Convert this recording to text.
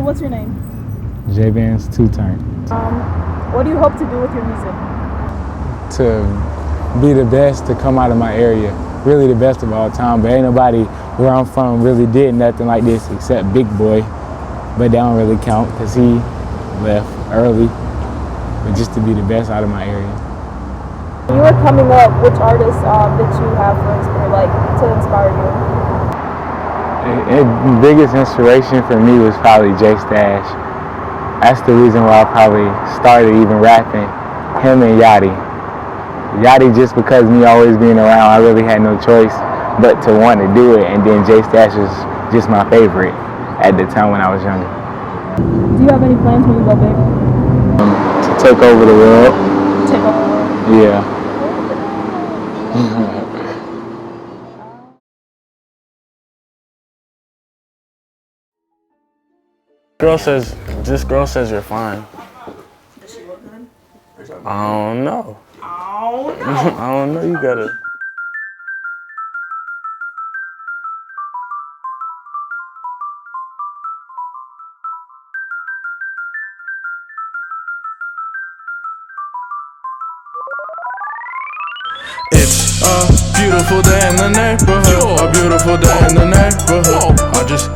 what's your name? J-Vance 2-turn. What do you hope to do with your music? To be the best to come out of my area. Really the best of all time, but ain't nobody where I'm from really did nothing like this except Big Boy. But that don't really count because he left early. But just to be the best out of my area. When you were coming up, which artists did you have to inspire you? The biggest inspiration for me was probably J Stash. That's the reason why I probably started even rapping. Him and Yachty. Yachty, just because me always being around, I really had no choice but to want to do it. And then J Stash was just my favorite at the time when I was younger. Do you have any plans when you go big? To take over the world. Take over the world? Yeah. This girl says you're fine. Does she look good? I don't know. Oh, no. I don't know, you gotta. It's a beautiful day in the neighborhood. A beautiful day in the neighborhood. I just